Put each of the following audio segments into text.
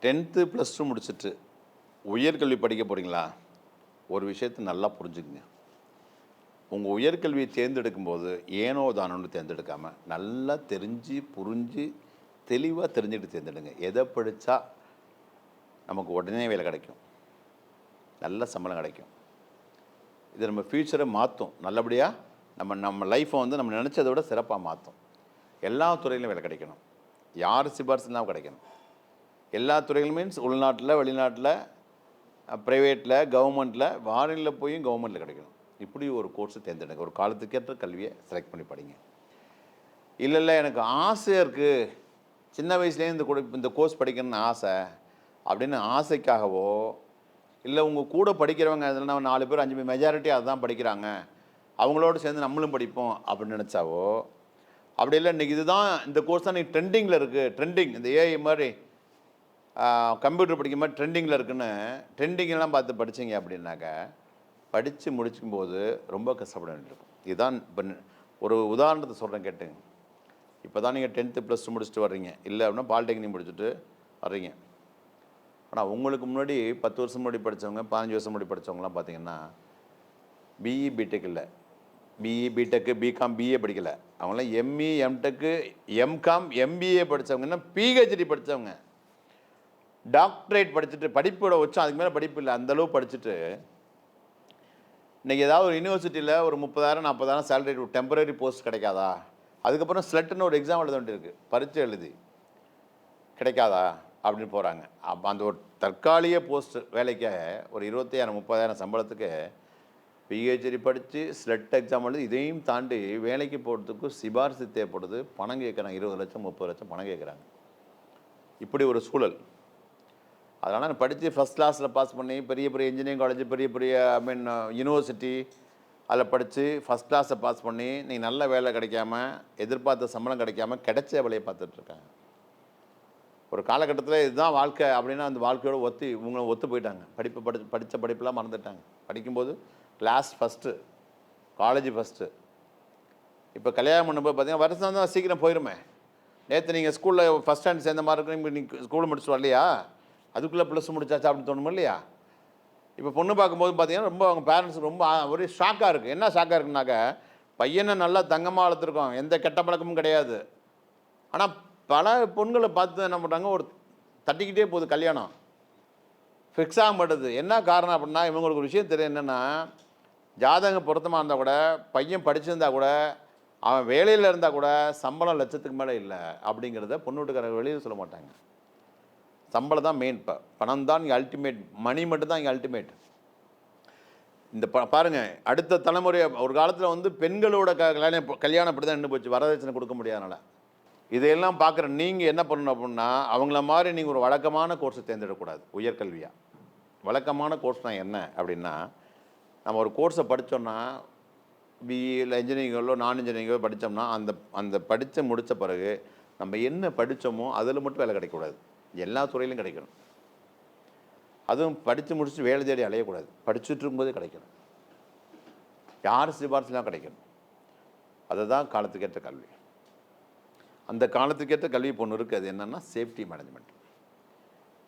10th plus two முடிச்சுட்டு உயர்கல்வி படிக்க போகிறீங்களா? ஒரு விஷயத்தை நல்லா புரிஞ்சுக்குங்க. உங்கள் உயர்கல்வியை தேர்ந்தெடுக்கும்போது ஏனோ தானோன்னு தேர்ந்தெடுக்காமல் நல்லா தெரிஞ்சு புரிஞ்சு தெளிவாக தெரிஞ்சுக்கிட்டு தேர்ந்தெடுங்க. எதை படித்தா நமக்கு உடனே வேலை கிடைக்கும், நல்ல சம்பளம் கிடைக்கும், இது நம்ம ஃப்யூச்சரை மாற்றும், நல்லபடியாக நம்ம லைஃப்பை வந்து நம்ம நினச்சதை விட சிறப்பாக மாற்றும். எல்லா துறையிலும் வேலை கிடைக்கணும், யார் சிபாரிசு இல்லாமல் கிடைக்கணும். எல்லா துறைகளும் மீன்ஸ் உள்நாட்டில், வெளிநாட்டில், ப்ரைவேட்டில், கவர்மெண்ட்டில், ஃபாரினில் போயும் கவர்மெண்ட்டில் கிடைக்கணும். இப்படி ஒரு கோர்ஸை தேர்ந்தெடுங்க. ஒரு காலத்துக்கேற்ற கல்வியை செலக்ட் பண்ணி படிங்க. இல்லை எனக்கு ஆசையாக இருக்குது, சின்ன வயசுலேயே இந்த கோர்ஸ் படிக்கணும்னு ஆசை அப்படின்னு ஆசைக்காகவோ, இல்லை உங்கள் கூட படிக்கிறவங்க அதில் 4 பேர் 5 பேர் மெஜாரிட்டி அதுதான் படிக்கிறாங்க, அவங்களோடு சேர்ந்து நம்மளும் படிப்போம் அப்படின்னு நினச்சாவோ, அப்படி இல்லை இன்றைக்கி இதுதான் இந்த கோர்ஸ் தான் இன்றைக்கி ட்ரெண்டிங்கில் இருக்குது, ட்ரெண்டிங் இந்த ஏஐ மாதிரி கம்ப்யூட்டர் படிக்கிற மாதிரி ட்ரெண்டிங்கில் இருக்குன்னு ட்ரெண்டிங்கெல்லாம் பார்த்து படித்தீங்க அப்படின்னாக்கா படித்து முடிக்கும்போது ரொம்ப கஷ்டப்பட வேண்டியிருக்கும். இதுதான் இப்போ ஒரு உதாரணத்தை சொல்கிறேன் கேட்டுங்க. இப்போ தான் நீங்கள் 10th ப்ளஸ் டூ முடிச்சுட்டு வர்றீங்க, இல்லை அப்படின்னா பாலிடெக்னிக் முடிச்சுட்டு வர்றீங்க. ஆனால் உங்களுக்கு முன்னாடி 10 வருஷம் முன்னாடி படித்தவங்க, 15 வருஷம் முன்னாடி படித்தவங்களாம் பார்த்தீங்கன்னா பிஇ பிடெக் இல்லை, பிஇ பிடெக்கு பிகாம் பிஏ படிக்கலை, அவங்களாம் எம்இ எம்டெக்கு எம்காம் எம்பிஏ படித்தவங்கன்னா பிஹெச்டி படித்தவங்க, டாக்டரேட் படிச்சுட்டு படிப்போட வச்சோம், அதுக்கு மேலே படிப்பு இல்லை, அந்தளவு படிச்சுட்டு இன்றைக்கி ஏதாவது ஒரு யூனிவர்சிட்டியில் ஒரு 30,000 40,000 சேலரி டெம்பரரி போஸ்ட் கிடைக்காதா, அதுக்கப்புறம் ஸ்லெட்டுன்னு ஒரு எக்ஸாம் எழுத வேண்டியிருக்கு, பரீட்சை எழுதி கிடைக்காதா அப்படின்னு போகிறாங்க. அப்போ அந்த ஒரு தற்காலிக போஸ்ட் வேலைக்கு ஒரு 25,000 30,000 சம்பளத்துக்கு பிஹெச்டி படித்து ஸ்லெட் எக்ஸாம் எழுதி இதையும் தாண்டி வேலைக்கு போகிறதுக்கு சிபாரிசு தேவைப்படுது, பணம் கேட்குறாங்க, 20 லட்சம் 30 லட்சம் பணம் கேட்குறாங்க. இப்படி ஒரு சூழல். அதனால் நான் படித்து ஃபஸ்ட் கிளாஸில் பாஸ் பண்ணி பெரிய பெரிய இன்ஜினியரிங் காலேஜ், பெரிய பெரிய யூனிவர்சிட்டி அதில் படித்து ஃபஸ்ட் கிளாஸை பாஸ் பண்ணி நீங்கள் நல்ல வேலை கிடைக்காம, எதிர்பார்த்த சம்பளம் கிடைக்காம கிடைச்ச வேலையை பார்த்துட்ருக்காங்க. ஒரு காலகட்டத்தில் இதுதான் வாழ்க்கை அப்படின்னா அந்த வாழ்க்கையோடு இவங்க ஒத்து போயிட்டாங்க. படித்த படிப்பெல்லாம் மறந்துட்டாங்க. படிக்கும்போது கிளாஸ் ஃபஸ்ட்டு, காலேஜ் ஃபஸ்ட்டு. இப்போ கல்யாணம் பண்ணும்போது பார்த்தீங்கன்னா வருஷம் தான் சீக்கிரம் போயிருமே. நேற்று நீங்கள் ஸ்கூலில் ஃபஸ்ட் ஸ்டாண்டர்ட் சேர்ந்த மாதிரி இருக்கு, நீங்கள் ஸ்கூலில் முடிச்சுட்டு வரலையா, அதுக்குள்ளே ப்ளஸ் முடிச்சாச்சா அப்படின்னு தோணுமா இல்லையா? இப்போ பொண்ணு பார்க்கும்போது பார்த்தீங்கன்னா ரொம்ப அவங்க பேரண்ட்ஸ் ரொம்ப ஒரே ஷாக்காக இருக்குது. என்ன ஷாக்காக இருக்குனாக்கா, பையனை நல்லா தங்கமாக வளர்த்துருக்கோம், எந்த கெட்ட பழக்கமும் கிடையாது. ஆனால் பல பொண்களை பார்த்து என்ன பண்ணுறாங்க, ஒரு தட்டிக்கிட்டே போகுது கல்யாணம், ஃபிக்ஸ் ஆக மாட்டேது. என்ன காரணம் அப்படின்னா, இவங்களுக்கு ஒரு விஷயம் தெரியும், என்னென்னா ஜாதகம் பொருத்தமாக இருந்தால் கூட, பையன் படிச்சிருந்தா கூட, அவன் வேலையில் இருந்தால் கூட சம்பளம் லட்சத்துக்கு மேலே இல்லை அப்படிங்கிறத பொண்ணு வீட்டுக்காரங்க வெளியில் சொல்ல மாட்டாங்க. சம்பளம் தான் மெயின். பணம் தான் இங்கே அல்டிமேட், மணி மட்டும் தான் இங்கே அல்டிமேட். இந்த பாருங்கள், அடுத்த தலைமுறை ஒரு காலத்தில் வந்து பெண்களோட கல்யாணம் அப்படி தான் நின்று போச்சு, வரதட்சணை கொடுக்க முடியாதனால. இதையெல்லாம் பார்க்குற நீங்கள் என்ன பண்ணணும் அப்படின்னா, அவங்கள மாதிரி நீங்கள் ஒரு வழக்கமான கோர்ஸை தேர்ந்தெடுக்கக்கூடாது. உயர்கல்வியாக வழக்கமான கோர்ஸ்னால் என்ன அப்படின்னா, நம்ம ஒரு கோர்ஸை படித்தோம்னா பிஇ இல்லை இன்ஜினியரிங்கோ நான் இன்ஜினியரிங்கோ படித்தோம்னா அந்த படித்து முடித்த பிறகு நம்ம என்ன படித்தோமோ அதில் மட்டும் வேலை கிடைக்கக்கூடாது, எல்லா துறையிலும் கிடைக்கணும். அதுவும் படித்து முடிச்சுட்டு வேலை தேடி அலையக்கூடாது, படிச்சுட்டு இருக்கும்போதே கிடைக்கணும், யார் சிபாரிசுலாம் கிடைக்கணும். அதுதான் காலத்துக்கேற்ற கல்வி. அந்த காலத்துக்கேற்ற கல்வி பொண்ணு இருக்குது. அது என்னென்னா சேஃப்டி மேனேஜ்மெண்ட்.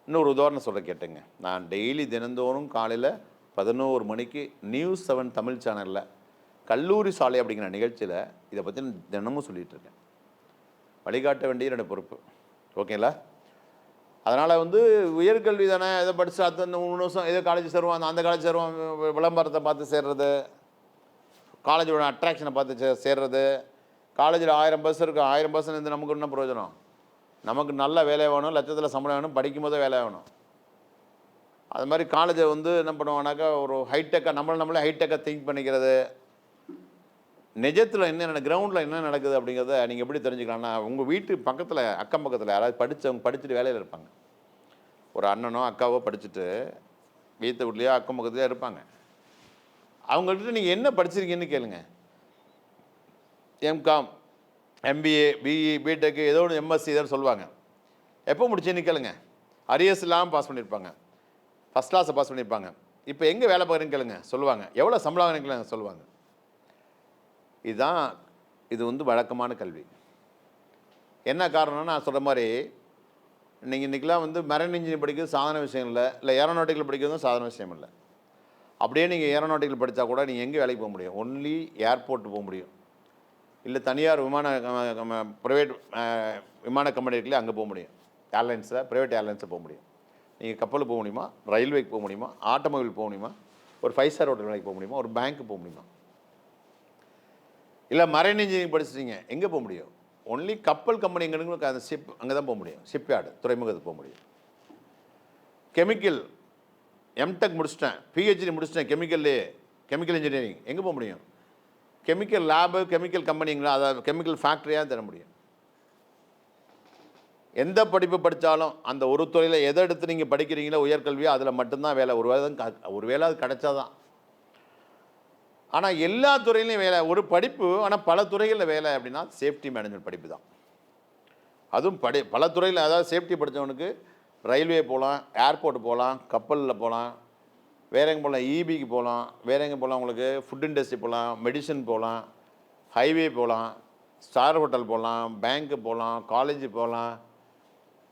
இன்னொரு உதாரணம் சொல்ல கேட்டுங்க. நான் டெய்லி தினந்தோறும் காலையில் 11 மணிக்கு நியூஸ் 7 தமிழ் சேனலில் கல்லூரி சாலை அப்படிங்கிற நிகழ்ச்சியில் இதை பற்றி தினமும் சொல்லிகிட்டு இருக்கேன். வழிகாட்ட வேண்டிய என்னோடய பொறுப்பு. ஓகேங்களா? அதனால் வந்து உயர்கல்வி தானே, எதை படித்து அடுத்த 3 வருஷம் ஏதோ காலேஜ் சேருவோம், அந்த காலேஜ் சேருவோம், விளம்பரத்தை பார்த்து சேர்றது, காலேஜோட அட்ராக்ஷனை பார்த்து சேர்றது. காலேஜில் 1000 பஸ் இருக்குது, 1000 பஸ் இருந்து நமக்கு என்ன பிரயோஜனம்? நமக்கு நல்ல வேலை வேணும், லட்சத்தில் சம்பளம் வேணும், படிக்கும்போதே வேலை வேணும். அது மாதிரி காலேஜை வந்து என்ன பண்ணுவாங்கனாக்கா, ஒரு ஹைடெக்காக நம்மளே ஹைடெக்காக திங்க் பண்ணிக்கிறது. நிஜத்தில் என்ன கிரவுண்டில் என்ன நடக்குது அப்படிங்கிறத நீங்கள் எப்படி தெரிஞ்சுக்கலாம்னா, உங்கள் வீட்டு பக்கத்தில் அக்கம் பக்கத்தில் யாராவது படிச்சுட்டு வேலையில் இருப்பாங்க. ஒரு அண்ணனோ அக்காவோ படிச்சுட்டு வீட்டு வீட்லையோ அக்கம் பக்கத்துலேயோ இருப்பாங்க. அவங்கள்ட்ட நீங்கள் என்ன படிச்சிருக்கீங்கன்னு கேளுங்க. எம்காம் எம்பிஏ பிஇ பிடெக்கு ஏதோ ஒன்று எம்எஸ்சி இதோடு சொல்லுவாங்க. எப்போ முடிச்சேன்னு கேளுங்க. அரியர்ஸ் இல்லாமல் பாஸ் பண்ணியிருப்பாங்க, ஃபஸ்ட் கிளாஸை பாஸ் பண்ணியிருப்பாங்க. இப்போ எங்கே வேலை பார்க்குறேன்னு கேளுங்க, சொல்லுவாங்க. எவ்வளோ சம்பளம் வாங்கிக்கலாங்க சொல்லுவாங்க. இது வந்து வழக்கமான கல்வி. என்ன காரணம்னா, நான் சொல்கிற மாதிரி இன்றைக்கெலாம் வந்து மெரைன் இன்ஜினியரிங் படிக்கிறது சாதாரண விஷயம் இல்லை ஏரோநாட்டிக்கல் படிக்கிறதும் சாதாரண விஷயம் இல்லை. அப்படியே நீங்கள் ஏரோநாட்டிக்கல் படித்தா கூட நீங்கள் எங்கே வேலைக்கு போக முடியும்? ஒன்லி ஏர்போர்ட் போக முடியும், இல்லை தனியார் ப்ரைவேட் விமான கம்பெனி இருக்குல்லையே அங்கே போக முடியும். ஏர்லைன்ஸில் ப்ரைவேட் ஏர்லைன்ஸில் போக முடியும். நீங்கள் கப்பலுக்கு போக முடியுமா, ரயில்வேக்கு போக முடியுமா, ஆட்டோமொபைல் போக முடியுமா, ஒரு 5 ஸ்டார் ஹோட்டல் வேலைக்கு போக முடியுமா, ஒரு பேங்க்கு போக முடியுமா? இல்லை மரைன் இன்ஜினியரிங் படிச்சிட்டீங்க எங்கே போக முடியும்? ஒன்லி கப்பல் கம்பெனி எங்களுக்கு அந்த ஷிப் அங்கே தான் போக முடியும், ஷிப்யார்டு துறைமுகத்துக்கு போக முடியும். கெமிக்கல் எம்டெக் முடிச்சிட்டேன், பிஹெச்டி முடிச்சிட்டேன் கெமிக்கல் இன்ஜினியரிங் எங்கே போக முடியும்? கெமிக்கல் லேபு, கெமிக்கல் கம்பெனிங்களா, அதாவது கெமிக்கல் ஃபேக்ட்ரியாக தர முடியும். எந்த படிப்பு படித்தாலும் அந்த ஒரு துறையில் எதை எடுத்து நீங்கள் படிக்கிறீங்களோ உயர்கல்வியோ அதில் மட்டும்தான் வேலை. ஒரு வேலை அது கிடைச்சாதான். ஆனால் எல்லா துறையிலையும் வேலை, ஒரு படிப்பு ஆனால் பல துறைகளில் வேலை அப்படின்னா சேஃப்டி மேனேஜ்மெண்ட் படிப்பு தான். அதுவும் பல துறையில், அதாவது சேஃப்டி படித்தவனுக்கு ரயில்வே போகலாம், ஏர்போர்ட் போகலாம், கப்பலில் போகலாம், வேற எங்கே போகலாம், இபிக்கு போகலாம், வேறு எங்கே போகலாம், உங்களுக்கு ஃபுட் இண்டஸ்ட்ரி போகலாம், மெடிசன் போகலாம், ஹைவே போகலாம், ஸ்டார் ஹோட்டல் போகலாம், பேங்க்கு போகலாம், காலேஜ் போகலாம்,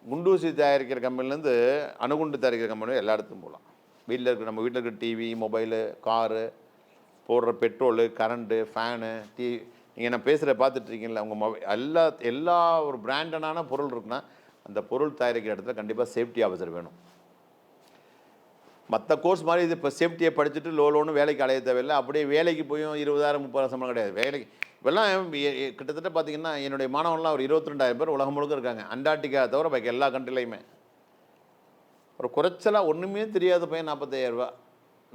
குண்டூசி தயாரிக்கிற கம்பெனிலேருந்து அணுகுண்டு தயாரிக்கிற கம்பெனி எல்லா இடத்துக்கும் போகலாம். நம்ம வீட்டில் இருக்கிற டிவி, மொபைலு, காரு, போடுற பெட்ரோலு, கரண்ட்டு, ஃபேனு, நீங்கள் நான் பேசுகிற பார்த்துட்ருக்கீங்களா, உங்கள் எல்லா ஒரு பிராண்டடான பொருள் இருக்குன்னா அந்த பொருள் தயாரிக்கிற இடத்துல கண்டிப்பாக சேஃப்டி ஆஃபீஸர் வேணும். மற்ற கோர்ஸ் மாதிரி இது இப்போ சேஃப்டியை படிச்சுட்டு லோன்னு வேலைக்கு அலைய தேவையில்லை. அப்படியே வேலைக்கு போயும் 20,000 30,000 சம்பளம் கிடையாது. வேலைக்கு இப்போல்லாம் கிட்டத்தட்ட பார்த்திங்கன்னா என்னுடைய மாணவன்லாம் ஒரு 22,000 பேர் உலகம் முழுக்க இருக்காங்க. அண்டார்டிகா தவிர பாக்கி எல்லா கண்ட்ரிலையுமே. ஒரு குறைச்சலாக ஒன்றுமே தெரியாத பையன் 45,000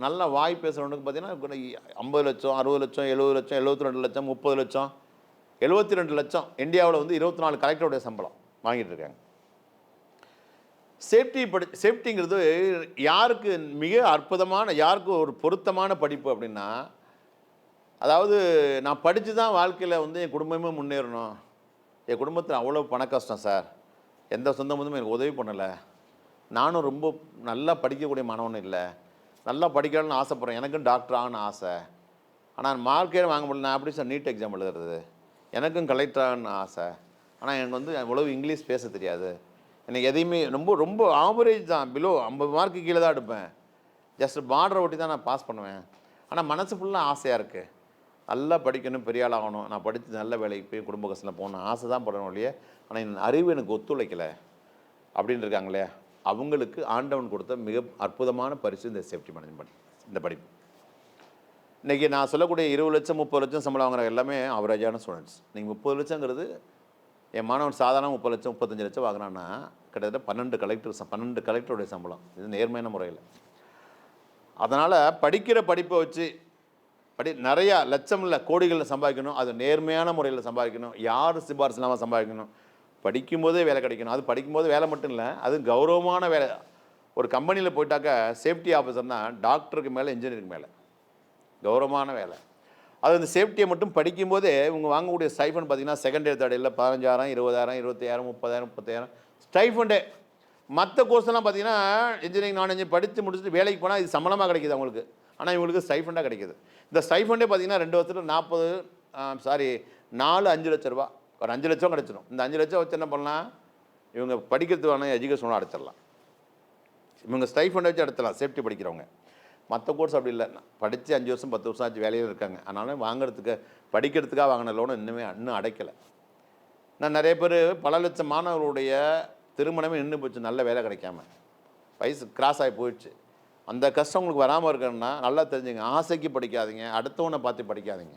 நல்லா வாய் பேசுகிறவனுக்கு பார்த்தீங்கன்னா 50 லட்சம், 60 லட்சம், 70 லட்சம், 72 லட்சம், 30 லட்சம், 72 லட்சம். இந்தியாவில் வந்து 24 கலெக்டருடைய சம்பளம் வாங்கிட்டு இருக்காங்க. சேஃப்டிங்கிறது யாருக்கு மிக அற்புதமான, யாருக்கு ஒரு பொருத்தமான படிப்பு அப்படின்னா, அதாவது நான் படித்து தான் வாழ்க்கையில் வந்து என் குடும்பமே முன்னேறணும், என் குடும்பத்தில் அவ்வளோ பண கஷ்டம் சார், எந்த சொந்த பந்தமும் எனக்கு உதவி பண்ணலை, நானும் ரொம்ப நல்லா படிக்கக்கூடிய மாணவன் இல்லை, நல்லா படிக்கணும்னு ஆசைப்பட்றேன், எனக்கும் டாக்டர் ஆகணும்னு ஆசை, ஆனால் மார்க்கே வாங்க முடியல, நான் எப்படி சார் நீட் எக்ஸாம் எழுதுறது, எனக்கும் கலெக்டர் ஆகணும்னு ஆசை, ஆனால் எனக்கு வந்து அவ்வளோ இங்கிலீஷ் பேச தெரியாது, எனக்கு எதையுமே ரொம்ப ரொம்ப ஆவரேஜ் தான், பிலோ 50 மார்க்கு கீழே தான் எடுப்பேன், ஜஸ்ட் பார்டரை ஒட்டி தான் நான் பாஸ் பண்ணுவேன், ஆனால் மனசு ஃபுல்லாக ஆசையாக இருக்குது, நல்லா படிக்கணும், பெரிய ஆள் ஆகணும், நான் படித்து நல்ல வேலைக்கு போய் குடும்ப கஷ்டத்தில் போகணும் ஆசை தான் படணும் இல்லையே, ஆனால் என் அறிவு எனக்கு ஒத்துழைக்கலை அப்படின்னு இருக்காங்களே, அவங்களுக்கு ஆண்டவன் கொடுத்த மிக அற்புதமான பரிசு இந்த சேஃப்டி மேனேஜ்மெண்ட், இந்த படிப்பு. இன்றைக்கி நான் சொல்லக்கூடிய 20 லட்சம் 30 லட்சம் சம்பளம் வாங்குற எல்லாமே அவரேஜான ஸ்டூடெண்ட்ஸ். நீங்கள் 30 லட்சங்கிறது என் மாணவன் சாதாரண 30 லட்சம் 35 லட்சம் வாங்கினான்னா கிட்டத்தட்ட 12 கலெக்டருடைய சம்பளம். இது நேர்மையான முறையில். அதனால் படிக்கிற படிப்பை வச்சு நிறையா லட்சம் இல்லை கோடிகளில் சம்பாதிக்கணும், அது நேர்மையான முறையில் சம்பாதிக்கணும், யார் சிபாரிசு இல்லாமல் சம்பாதிக்கணும், படிக்கும்போதே வேலை கிடைக்கணும். அது படிக்கும்போது வேலை மட்டும் இல்லை, அது கௌரவமான வேலை. ஒரு கம்பெனியில் போயிட்டாக்கா சேஃப்டி ஆஃபீஸர்னா டாக்டருக்கு மேலே இன்ஜினியருக்கு மேலே கௌரவமான வேலை. அது அந்த சேஃப்டியை மட்டும் படிக்கும்போதே இவங்க வாங்கக்கூடிய ஸ்டைஃபண்ட் பார்த்தீங்கன்னா செகண்ட் இயர் தேர்ட் இயரில் 15,000 20,000 25,000 30,000 30,000 ஸ்டைஃபண்டே. மற்ற கோர்ஸ்லாம் பார்த்தீங்கன்னா இன்ஜினியரிங் நான் இன்ஜினியரிங் படித்து முடிச்சுட்டு வேலைக்கு போனால் இது சம்பளமாக கிடைக்கிது அவங்களுக்கு, ஆனால் இவங்களுக்கு ஸ்டைஃபண்டாக கிடைக்கிது. இந்த ஸ்டைஃபண்டே பார்த்தீங்கன்னா 2 வருஷத்தில் 4-5 லட்ச ரூபா, ஒரு 5 லட்சம் கிடச்சிடும். இந்த 5 லட்சம் வச்சு என்ன பண்ணலாம், இவங்க படிக்கிறதுக்கான எஜுகேஷனோட அடைச்சிடலாம். இவங்க ஸ்டைஃபண்டை வச்சு அடைச்சிடலாம் சேஃப்டி படிக்கிறவங்க. மற்ற கோர்ஸ் அப்படி இல்லை, படித்து 5 வருஷம் 10 வருஷம் ஆச்சு வேலையில் இருக்காங்க, அதனால படிக்கிறதுக்காக வாங்கின லோனை இன்னும் அடைக்கலை. நான் நிறைய பேர் பல லட்சம் மாணவர்களுடைய திருமணமே நின்று போச்சு, நல்ல வேலை கிடைக்காம, வயசு கிராஸ் ஆகி போயிடுச்சு. அந்த கஷ்டம் உங்களுக்கு வராமல் இருக்கணும்னா நல்லா தெரிஞ்சுங்க, ஆசைக்கு படிக்காதீங்க, அடுத்தவனை பார்த்து படிக்காதீங்க.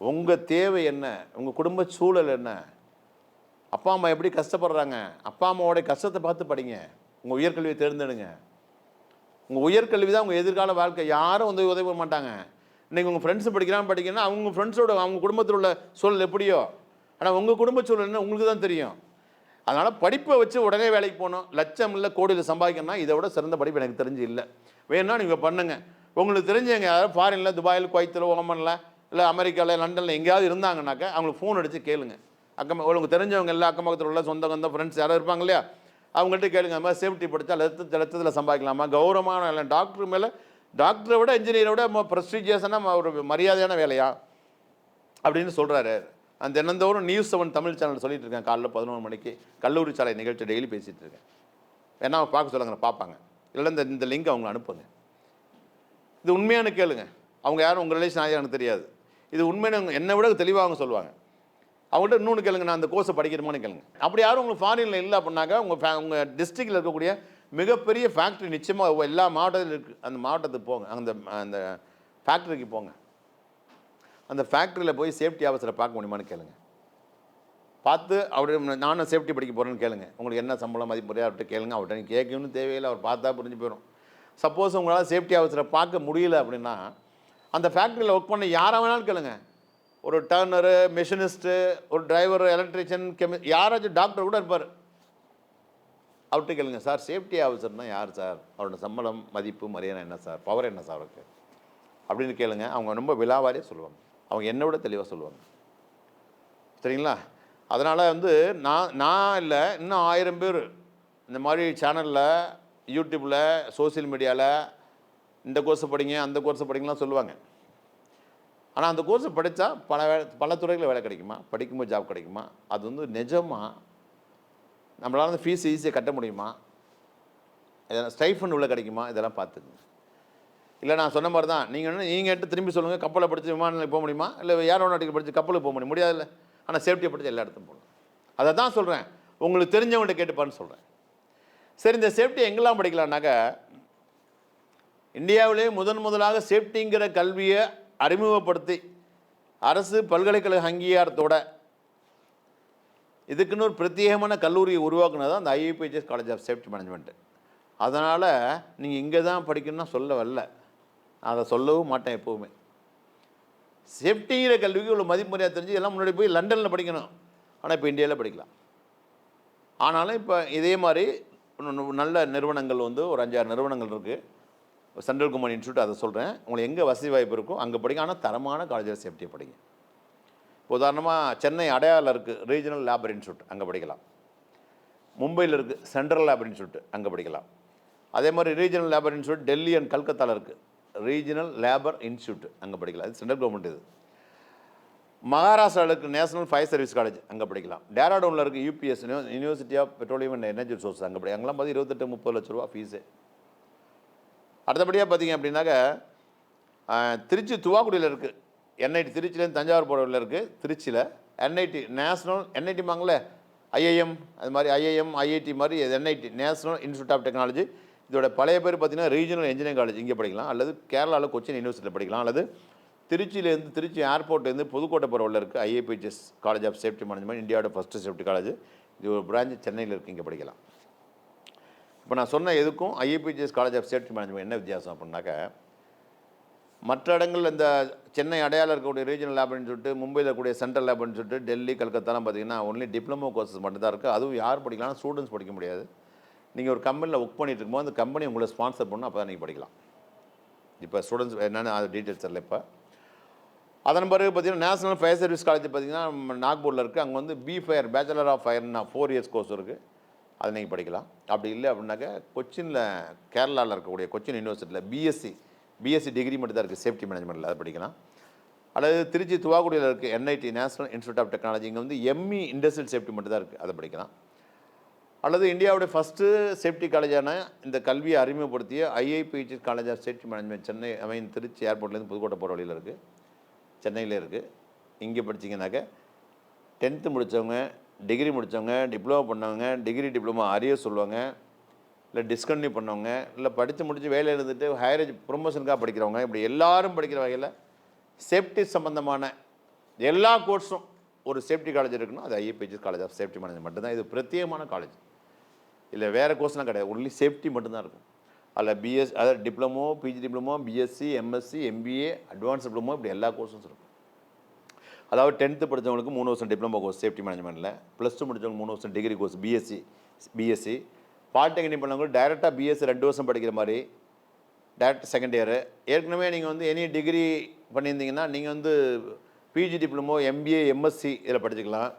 உங்கள் தேவை என்ன, உங்கள் குடும்ப சூழல் என்ன, அப்பா அம்மா எப்படி கஷ்டப்படுறாங்க, அப்பா அம்மாவோடைய கஷ்டத்தை பார்த்து படிங்க, உங்கள் உயர்கல்வியை தேர்ந்தெடுங்க. உங்கள் உயர்கல்வி தான் உங்கள் எதிர்கால வாழ்க்கை. யாரும் வந்து உதவி பண்ண மாட்டாங்க. இன்றைக்கி உங்கள் ஃப்ரெண்ட்ஸு படிக்கிறேன்னா அவங்க ஃப்ரெண்ட்ஸோட அவங்க குடும்பத்தில் உள்ள சூழல் எப்படியோ, ஆனால் உங்கள் குடும்ப சூழல் என்ன உங்களுக்கு தான் தெரியும். அதனால் படிப்பை வச்சு உடனே வேலைக்கு போகணும், லட்சம் இல்லை கோடியில் சம்பாதிக்கணும்னா இதை விட சிறந்த படிப்பு எனக்கு தெரிஞ்சு இல்லை. வேணும்னா நீங்கள் பண்ணுங்கள். உங்களுக்கு தெரிஞ்சவங்க யாராவது ஃபாரினில் துபாயில் குவைத்தில் ஓமனில் இல்லை அமெரிக்காவில் லண்டனில் எங்கேயாவது இருந்தாங்கன்னாக்கா அவங்களுக்கு ஃபோன் அடித்து கேளுங்க. உங்களுக்கு தெரிஞ்சவங்க இல்லை அக்கம் பக்கத்தில் உள்ள சொந்த ஃப்ரெண்ட்ஸ் யாராவது இருப்பாங்க இல்லையா, அவங்கள்ட்ட கேளுங்க, அது மாதிரி சேஃப்டி படித்தா லட்சத்தில் சம்பாதிக்கலாமா, கௌரவமான வேலை, டாக்டர் மேலே டாக்டரை விட இன்ஜினியரை விட ப்ரெஸ்டீஜியஸான ஒரு மரியாதையான வேலையா அப்படின்னு சொல்கிறாரு. அந்த தினந்தோறும் நியூஸ் 7 தமிழ் சேனல் சொல்லிட்டு இருக்கேன். காலைல 11 மணிக்கு கல்லூரி சாலை நிகழ்ச்சி டெய்லி பேசிகிட்டு இருக்கேன். வேணா பார்க்க சொல்லுங்க, பார்ப்பாங்க. இல்லைன்னா இந்த லிங்க் அவங்க அனுப்புங்க. இது உண்மையான கேளுங்க. அவங்க யாரும் உங்கள் ரிலேஷன் ஆகிய எனக்கு தெரியாது. இது உண்மையான என்னை விட தெளிவாக அவங்க சொல்லுவாங்க. அவங்கள்ட்ட இன்னொன்று கேளுங்க, நான் அந்த கோர்ஸை படிக்கிறோமான்னு கேளுங்க. அப்படி யாரும் உங்களுக்கு ஃபாரினில் இல்லை அப்படின்னாக்கா உங்கள் டிஸ்ட்ரிக்டில் இருக்கக்கூடிய மிகப்பெரிய ஃபேக்ட்ரி நிச்சயமாக எல்லா மாவட்டத்தில் இருக்குது. அந்த மாவட்டத்துக்கு போங்க, அந்த ஃபேக்ட்ரிக்கு போங்க. அந்த ஃபேக்ட்ரியில் போய் சேஃப்டி ஆஃபீஸரை பார்க்க முடியுமான்னு கேளுங்க. பார்த்து அவர் நானும் சேஃப்டி படிக்க போகிறேன்னு கேளுங்க. உங்களுக்கு என்ன சம்பளம் மதிப்புறையாக அவர்கிட்ட கேளுங்க. அவர்கிட்ட நீங்கள் கேட்கணும்னு தேவையில்லை, அவர் பார்த்தா புரிஞ்சு போயிடும். சப்போஸ் உங்களால் சேஃப்டி ஆஃபீஸரை பார்க்க முடியல அப்படின்னா அந்த ஃபேக்ட்ரியில் ஒர்க் பண்ண யாரை வேணாலும் கேளுங்க. ஒரு டர்னரு, மிஷினிஸ்ட்டு, ஒரு டிரைவர், எலக்ட்ரிஷியன், யாராச்சும் டாக்டர் கூட இருப்பார். அவர்கிட்ட கேளுங்க, சார் சேஃப்டி ஆஃபீஸர்னால் யார் சார், அவரோட சம்பளம் மதிப்பு மரியாதை என்ன சார், பவர் என்ன சார் அவருக்கு அப்படின்னு கேளுங்க. அவங்க ரொம்ப விலாவாரியாக சொல்லுவாங்க. அவங்க என்னை விட தெளிவாக சொல்லுவாங்க. சரிங்களா? அதனால் நான் இல்லை, இன்னும் 1000 பேர் இந்த மாதிரி சேனலில், யூடியூப்பில், சோசியல் மீடியாவில் இந்த கோர்ஸை படிங்க அந்த கோர்ஸை படிங்கலாம் சொல்லுவாங்க. ஆனால் அந்த கோர்ஸை படித்தா பல துறைகளில் வேலை கிடைக்குமா, படிக்கும்போது ஜாப் கிடைக்குமா, அது நிஜமாக நம்மளால் அந்த ஃபீஸ் ஈஸியாக கட்ட முடியுமா, இதெல்லாம் ஸ்டைஃபண்ட் உள்ள கிடைக்குமா, இதெல்லாம் பார்த்துக்குங்க. இல்லை நான் சொன்ன மாதிரி தான், நீங்கள் என்கிட்ட திரும்பி சொல்லுங்கள், கப்பலை படித்து விமானத்தில் போக முடியுமா, இல்லை ஏரோநாட்டிக்கல் படித்து கப்பலுக்கு போக முடியாதுல்ல. ஆனால் சேஃப்டியை படித்து எல்லா இடத்துக்கும் போகணும். அதை தான் சொல்கிறேன், உங்களுக்கு தெரிஞ்சவங்கள்ட்ட கேட்டுப்பான்னு சொல்கிறேன். சரி, இந்த சேஃப்டி எங்கெல்லாம் படிக்கலான்னாக்கா, இந்தியாவிலே முதலாக சேஃப்டிங்கிற கல்வியை அறிமுகப்படுத்தி அரசு பல்கலைக்கழக அங்கீகாரத்தோட இதுக்குன்னு ஒரு பிரத்யேகமான கல்லூரியை உருவாக்குனது தான் அந்த IIPHS college of safety management. அதனால் நீங்கள் இங்கே தான் படிக்கணும்னா சொல்ல வரல, அதை சொல்லவும் மாட்டேன் எப்போவுமே. சேஃப்டிங்கிற கல்விக்கு இவ்வளோ மதிப்புரையாக தெரிஞ்சு எல்லாம் முன்னாடி போய் லண்டனில் படிக்கணும். ஆனால் இப்போ இந்தியாவில் படிக்கலாம். ஆனாலும் இப்போ இதே மாதிரி நல்ல நிறுவனங்கள் ஒரு 5-6 நிறுவனங்கள் இருக்குது. சென்ட்ரல் கவர்மெண்ட் இன்ஸ்டியூட், அதை சொல்கிறேன். உங்களுக்கு எங்கே வசதி வாய்ப்பு இருக்கும் அங்கே படிங்க. ஆனால் தரமான காலேஜில் சேஃப்டியை படிங்க. உதாரணமாக சென்னை அடையாரில் இருக்குது ரீஜனல் லேபர் இன்ஸ்டியூட், அங்கே படிக்கலாம். மும்பையில் இருக்குது சென்ட்ரல் லேபர் இன்ஸ்டியூட், அங்கே படிக்கலாம். அதே மாதிரி regional labour institute Delhi and கல்கத்தாவில் இருக்குது ரீஜனல் லேபர் இன்ஸ்டியூட், அங்கே படிக்கலாம். இது சென்ட்ரல் கவர்மெண்ட். இது மகாராஷ்டிராவில் இருக்குது நேஷனல் ஃபயர் சர்வீஸ் காலேஜ், அங்கே படிக்கலாம். டேராடூனில் இருக்குது UPS university of petroleum and energy resource, அங்கே படிக்கலாம். அங்கெல்லாம் பார்த்து 28-30 லட்ச ரூபா ஃபீஸு. அடுத்தபடியாக பார்த்தீங்க அப்படின்னாக்க திருச்சி துவாக்குடியில் இருக்குது NIT, திருச்சியிலேருந்து தஞ்சாவூர் போகிறவில் இருக்குது திருச்சியில் NIT நேஷ்னல் NIT வாங்கல IIM, அது மாதிரி IIM IIT மாதிரி NIT national institute of technology. இதோட பழைய பேர் பார்த்தீங்கன்னா ரீஜனல் இன்ஜினியரிங் காலேஜ், இங்கே படிக்கலாம். அல்லது கேரளாவில் கொச்சின் யூனிவர்சிட்டியில் படிக்கலாம். அல்லது திருச்சியிலேருந்து திருச்சி ஏர்போர்ட்லேருந்து புதுக்கோட்டை போகிறவில் இருக்குது IIPHS college of safety management, இந்தியாவோட ஃபஸ்ட்டு சேஃப்டி காலேஜ். இது ஒரு பிரான்ச்சு சென்னையில் இருக்குது, இங்கே படிக்கலாம். இப்போ நான் சொன்ன எதுக்கும் IIPHS college of safety management என்ன வித்தியாசம் அப்படின்னாக்க, மற்ற இடங்கள் இந்த சென்னை அடையாளம் இருக்கக்கூடிய ரீஜனல் லேப்னு சொல்லிட்டு, மும்பையில் இருக்கக்கூடிய சென்ட்ரல் லேப்னு சொல்லிட்டு, டெல்லி கல்கத்தாலாம் பார்த்தீங்கன்னா ஒன்லி டிப்ளமோ கோர்சஸ் மட்டும்தான் இருக்குது. அதுவும் யார் படிக்கலாம், ஸ்டூடெண்ட்ஸ் படிக்க முடியாது. நீங்கள் ஒரு கம்பெனியில் ஒர்க் பண்ணிட்டு இருக்கும்போது அந்த கம்பெனி உங்களை ஸ்பான்சர் பண்ணணும், அப்போ தான் நீங்கள் படிக்கலாம். இப்போ ஸ்டூடெண்ட்ஸ் என்னென்ன அது டீட்டெயில்ஸ் இல்லை. இப்போ அதன் பிறகு பார்த்தீங்கன்னா நேஷனல் ஃபயர் சர்வீஸ் காலேஜ் பார்த்தீங்கன்னா நாக்பூரில் இருக்குது. அங்கே B.Fire பேச்சுலர் ஆஃப் ஃபயர்னா 4 இயர்ஸ் கோர்ஸ் இருக்குது, அதை நீங்கள் படிக்கலாம். அப்படி இல்லை அப்படின்னாக்க கொச்சினில் கேரளாவில் இருக்கக்கூடிய கொச்சின் யூனிவர்சிட்டியில் பிஎஸ்சி டிகிரி மட்டும் தான் இருக்குது சேஃப்டி மேனேஜ்மெண்ட்டில், அதை படிக்கலாம். அல்லது திருச்சி துவாக்குடியில் இருக்குது NIT national institute of technology, இங்கே ME இண்டஸ்ட்ரியல் சேஃப்டி மட்டும் தான் இருக்குது, அதை படிக்கலாம். அல்லது இந்தியாவுடைய ஃபஸ்ட்டு சேஃப்டி காலேஜான இந்த கல்வியை அறிமுகப்படுத்திய IIPHS college of safety management Chennai Tiruchi ஏர்போர்ட்லேருந்து புதுக்கோட்டை போகிற வழியில் இருக்குது, சென்னையில் இருக்குது. இங்கே படிச்சிங்கனாக்க 10th முடித்தவங்க, டிகிரி முடித்தவங்க, டிப்ளமோ பண்ணவங்க, டிப்ளமோ அரியர் சொல்லுவாங்க, இல்லை டிஸ்கன்டினியூ பண்ணவங்க, இல்லை படித்து முடித்து வேலையில் இருந்துட்டு ஹையர் ப்ரொமோஷனுக்காக படிக்கிறவங்க, இப்படி எல்லாரும் படிக்கிற வகையில் சேஃப்டி சம்மந்தமான எல்லா கோர்ஸும் ஒரு சேஃப்டி காலேஜ் இருக்குன்னா அது IIPHS college of safety management மட்டும்தான். இது பிரத்யேகமான காலேஜ், இல்லை வேறு கோர்ஸ்லாம் கிடையாது, ஒன்லி சேஃப்டி மட்டும்தான் இருக்கும். அதில் பிஎஸ், அதாவது diploma, PG diploma, BSc, MSc, MBA, advance diploma, இப்படி எல்லா கோர்ஸும் இருக்கும். அதாவது 10th படித்தவங்களுக்கு 3 வருஷம் டிப்ளமோ கோர்ஸ் சேஃப்டி மேனேஜ்மெண்ட்டில், +2 முடித்தவங்க 3 வருஷம் டிகிரி கோர்ஸ் BSc, பாலிடெக்னிக் பண்ணவங்க டைரெக்டாக BSc 2 வருஷம் படிக்கிற மாதிரி டேரக்ட் செகண்ட் இயரு. ஏற்கனவே நீங்கள் எனி டிகிரி பண்ணியிருந்தீங்கன்னா நீங்கள் PG டிப்ளமோ, MBA, MSc இதில் படிச்சுக்கலாம்.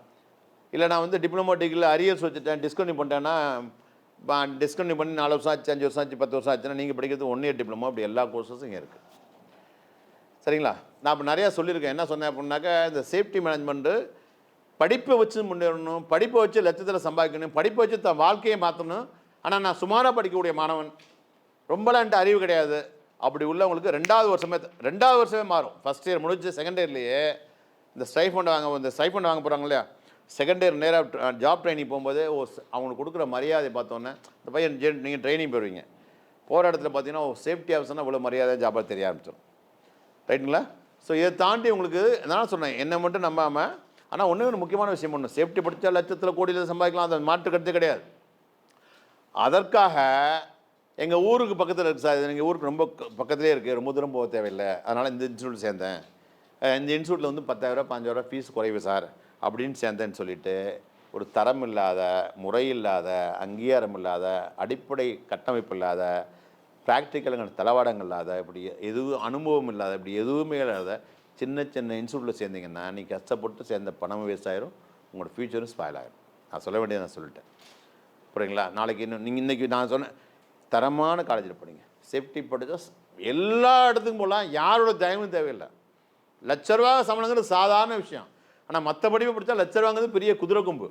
இல்லை நான் டிப்ளமோ டிகிரியில் அரியர்ஸ் வச்சுட்டேன், டிஸ்கன்டினியூ பண்ணிட்டேன்னா, டிஸ்கன்டினியூ பண்ணி 4 வருஷம் ஆச்சு, 5 வருஷம் ஆச்சு, 10 வருஷம் ஆச்சுன்னா நீங்கள் படிக்கிறது 1 இயர் டிப்ளமோ, அப்படி எல்லா கோர்ஸஸும் இங்கே இருக்குது. சரிங்களா? நான் இப்போ நிறையா சொல்லியிருக்கேன். என்ன சொன்னேன் அப்படின்னாக்கா, இந்த சேஃப்டி மேனேஜ்மெண்ட்டு படிப்பை வச்சு முன்னேறணும், படிப்பை வச்சு லட்சத்தில் சம்பாதிக்கணும், படிப்பை வச்சு தன் வாழ்க்கையை மாற்றணும். ஆனால் நான் சுமாராக படிக்கக்கூடிய மாணவன், ரொம்பலாம் என்கிட்ட அறிவு கிடையாது, அப்படி உள்ளவங்களுக்கு ரெண்டாவது வருஷமே மாறும். ஃபஸ்ட் இயர் முடிஞ்சு செகண்ட் இயர்லேயே இந்த ஸ்டைஃபண்ட் வாங்க போகிறாங்க இல்லையா, செகண்ட் இயர் நேராக ஜாப் ட்ரைனிங் போகும்போது அவங்களுக்கு கொடுக்குற மரியாதை பார்த்தோன்னே இந்த பையன் நீங்கள் ட்ரைனிங் போயிடுவீங்க, போகிற இடத்துல பார்த்தீங்கன்னா சேஃப்டி ஆஃபீஸர்னா இவ்வளோ மரியாதை ஜாபாக தெரிய ஆரம்பிச்சிடும். ரைட்டுங்களா? ஸோ இதை தாண்டி உங்களுக்கு நான் சொன்னேன், என்னை மட்டும் நம்பாமல். ஆனால் ஒன்று முக்கியமான விஷயம் ஒன்று, சேஃப்டி படித்தா லட்சத்தில் கோடியில் சம்பாதிக்கலாம், அதை மாற்று கருத்து கிடையாது. அதற்காக எங்கள் ஊருக்கு பக்கத்தில் இருக்குது சார், எங்கள் ஊருக்கு ரொம்ப பக்கத்துலேயே இருக்குது, ரொம்ப தூரம் போக தேவையில்லை, அதனால் இந்த இன்ஸ்டியூட் சேர்ந்தேன், இந்த இன்ஸ்டியூட்டில் வந்து 10,000 5,000 ஃபீஸ் குறைவு சார் அப்படின்னு சேர்ந்தேன்னு சொல்லிவிட்டு ஒரு தரம் இல்லாத, முறை இல்லாத, அங்கீகாரம் இல்லாத, அடிப்படை கட்டமைப்பு இல்லாத, ப்ராக்டிக்கலுங்க தளவாடங்கள் இல்லாத, இப்படி அனுபவம் இல்லாத, இப்படி எதுவுமே இல்லாத சின்ன சின்ன இன்ஸ்டியூட்டில் சேர்ந்தீங்கன்னா நீங்கள் கஷ்டப்பட்டு சேர்ந்த பணமும் வேஸ்ட் ஆயிரும், உங்களோட ஃப்யூச்சரும் ஸ்பாயில் ஆகிடும். நான் சொல்ல வேண்டியதை நான் சொல்லிட்டேன். புரியுங்களா? நாளைக்கு இன்னும் நீங்கள் இன்றைக்கி நான் சொன்னேன், தரமான காலேஜில் படிங்க, சேஃப்டி படித்தா எல்லா இடத்துக்கும் போகலாம், யாரோட தயவும் தேவையில்லை. லட்ச ரூபா சம்பளங்கிறது சாதாரண விஷயம். ஆனால் மற்ற படிப்பை படித்தா லட்ச ரூபாங்கிறது பெரிய குதிரை கொம்பு.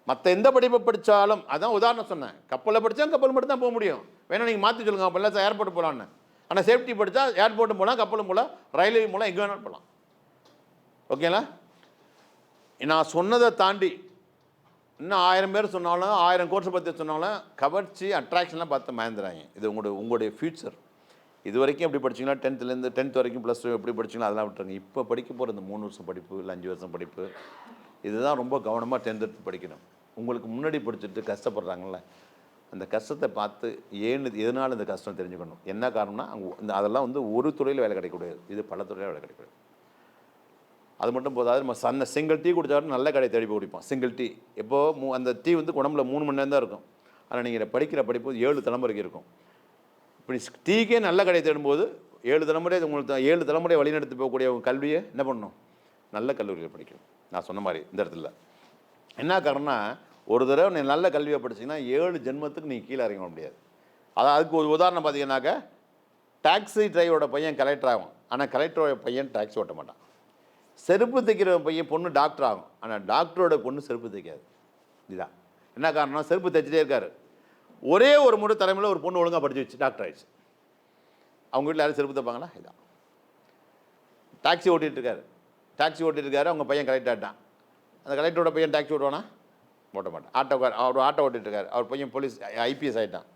மற்ற எந்த படிப்பை படித்தாலும், அதான் உதாரணம் சொன்னேன், கப்பலில் படித்தா கப்பல் மட்டும் தான் போக முடியும், வேணால் நீங்கள் மாற்றி சொல்லுங்கள், அப்போல்லாம் ஏர்போர்ட் போகலான்னு. ஆனால் சேஃப்டி படித்தா ஏர்போர்ட்டும் போகலாம், கப்பலும் போகலாம், ரயில்வே மூலம் எங்கே வேணாலும் போகலாம். ஓகேங்களா? நான் சொன்னதை தாண்டி இன்னும் 1000 பேர் சொன்னாலும், 1000 கோர்ஸை பற்றி சொன்னாலும் கவர்ச்சி அட்ராக்ஷன்லாம் பார்த்து மயந்துறாங்க. இது உங்களுடைய ஃப்யூச்சர். இது வரைக்கும் எப்படி படிச்சிங்களா, 10th வரைக்கும் +2 எப்படி படிச்சிங்களா அதெல்லாம் விட்டுருங்க. இப்போ படிக்க போகிற இந்த 3 வருஷம் படிப்பு இல்லை 5 வருஷம் படிப்பு, இதுதான் ரொம்ப கவனமாக தேர்ந்தெடுத்து படிக்கணும். உங்களுக்கு முன்னாடி படிச்சுட்டு கஷ்டப்படுறாங்கல்ல, அந்த கஷ்டத்தை பார்த்து எதனால் இந்த கஷ்டம் தெரிஞ்சுக்கணும். என்ன காரணம்னா அதெல்லாம் வந்து ஒரு துறையில் வேலை கிடைக்கக்கூடாது, இது பல துறையில் வேலை கிடைக்கக்கூடாது. அது மட்டும் போதாது, நம்ம சிங்கிள் டீ குடித்தாலும் நல்ல கடை தேடி குடிப்போம். சிங்கிள் டீ எப்போது அந்த டீ வந்து உடம்புல 3 மணி நேரம் தான் இருக்கும். ஆனால் நீங்கள் படிக்கிற படிப்பு 7 தலைமுறைக்கு இருக்கும். இப்படி டீக்கே நல்ல கடை தேடும்போது 7 தலைமுறை உங்களுக்கு 7 தலைமுறை வழிநடத்தி போகக்கூடிய கல்வியை என்ன பண்ணணும், நல்ல கல்லூரியில் படிக்கணும். நான் சொன்ன மாதிரி இந்த இடத்துல என்ன காரணம்னா, ஒரு தடவை நீங்கள் நல்ல கல்வியை படிச்சிங்கன்னா 7 ஜென்மத்துக்கு நீங்கள் கீழே இறங்க முடியாது. அதுக்கு ஒரு உதாரணம் பார்த்தீங்கன்னாக்க, டாக்ஸி டிரைவரோட பையன் கலெக்டர் ஆகும், ஆனால் கலெக்டரோட பையன் டாக்ஸி ஓட்ட மாட்டான். செருப்பு தைக்கிற பையன் பொண்ணு டாக்டர் ஆகும், ஆனால் டாக்டரோட பொண்ணு செருப்பு தைக்காது. இதுதான் என்ன காரணம், செருப்பு தைச்சிட்டே இருக்காரு. ஒரே ஒரு முறை தலைமையில் ஒரு பொண்ணு ஒழுங்காக படிச்சு வச்சு டாக்டர் ஆயிடுச்சு. அவங்க வீட்டில் யாரும் செருப்பு தைப்பாங்களா? இதான். டாக்ஸி ஓட்டிகிட்டு இருக்காரு, அவங்க பையன் கலெக்டர் ஆகிட்டான். அந்த கலெக்டரோட பையன் டாக்ஸி ஓட்டுவானா? ஓட்ட மாட்டான். அவர் ஆட்டோ ஓட்டிகிட்டு இருக்காரு, அவர் பையன் போலீஸ் IPS ஆகிட்டான்,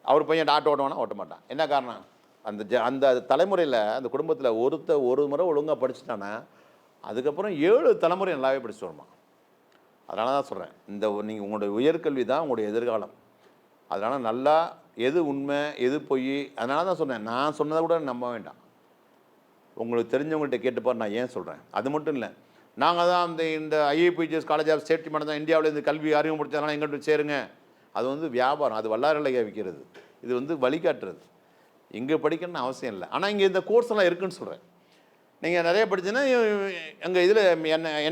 அவர் பையன் ஆட்டோ ஓட்டுவானா? ஓட்ட மாட்டான். என்ன காரணம், அந்த தலைமுறையில் அந்த குடும்பத்தில் ஒரு முறை ஒழுங்காக படிச்சுட்டானா அதுக்கப்புறம் 7 தலைமுறை நல்லாவே படிச்சு வருமா. அதனால தான் சொல்கிறேன், நீங்கள் உங்களுடைய உயர்கல்வி தான் உங்களுடைய எதிர்காலம். அதனால் நல்லா எது உண்மை எது பொய், அதனால தான் சொன்னேன், நான் சொன்னதை கூட நம்ப வேண்டாம், உங்களுக்கு தெரிஞ்சவங்கள்ட்ட கேட்டுப்பார். நான் ஏன் சொல்கிறேன், அது மட்டும் இல்லை, நாங்கள் தான் இந்த IIPGS காலேஜ் ஆஃப் சேஃப்டி மட்டும் தான் இந்தியாவில் இந்த கல்வி அறிமுகப்படுத்ததுனால எங்கள்கிட்ட சேருங்க. அது வந்து வியாபாரம், அது வல்லாரலையை விற்கிறது, இது வந்து வழிகாட்டுறது. இங்கே படிக்கணும்னு அவசியம் இல்லை. ஆனால் இங்கே இந்த கோர்ஸ் எல்லாம் இருக்குதுன்னு சொல்கிறேன். நீங்கள் நிறைய படிச்சுன்னா எங்கள் இதில்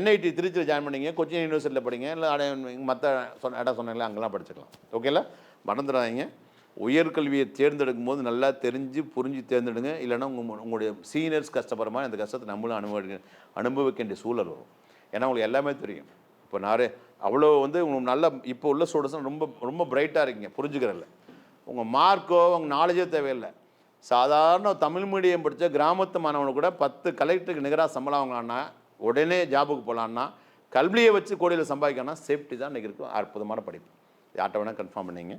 NIT திருச்சியில் ஜாயின் பண்ணிங்க, கொச்சின் யூனிவர்சிட்டியில் படிங்க, இல்லை மற்ற இடம் சொன்னாங்களே அங்கெல்லாம் படிச்சுக்கலாம். ஓகேல, மறந்துடாதீங்க. உயர்கல்வியை தேர்ந்தெடுக்கும் போது நல்லா தெரிஞ்சு புரிஞ்சு தேர்ந்தெடுங்க, இல்லைன்னா உங்களுடைய சீனியர்ஸ் கஷ்டப்படுற மாதிரி அந்த கஷ்டத்தை நம்மளும் அனுபவிக்க வேண்டிய சூழல் வரும். ஏன்னா உங்களுக்கு எல்லாமே தெரியும். இப்போ அவ்வளோ வந்து உங்களுக்கு நல்ல இப்போ உள்ள ஸ்டூடெண்ட்ஸ் ரொம்ப ரொம்ப பிரைட்டாக இருக்கீங்க, புரிஞ்சுக்கிறதில்ல. உங்கள் மார்க்கோ உங்கள் நாலேஜோ தேவையில்லை. சாதாரண தமிழ் மீடியம் படித்த கிராமத்து மாணவனு கூட 10 கலெக்டருக்கு நிகராக சம்பளம் வாங்கலான்னா, உடனே ஜாபுக்கு போகலான்னா, கல்வியை வச்சு கோடியில் சம்பாதிக்கணும்னா சேஃப்டி தான் இன்றைக்கி இருக்கும் அற்புதமான படிப்பு. யார்கிட்ட வேணால் கன்ஃபார்ம் பண்ணிங்க.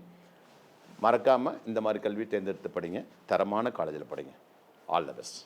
மறக்காமல் இந்த மாதிரி கல்வி தேர்ந்தெடுத்து படிங்க, தரமான காலேஜில் படிங்க. All the best.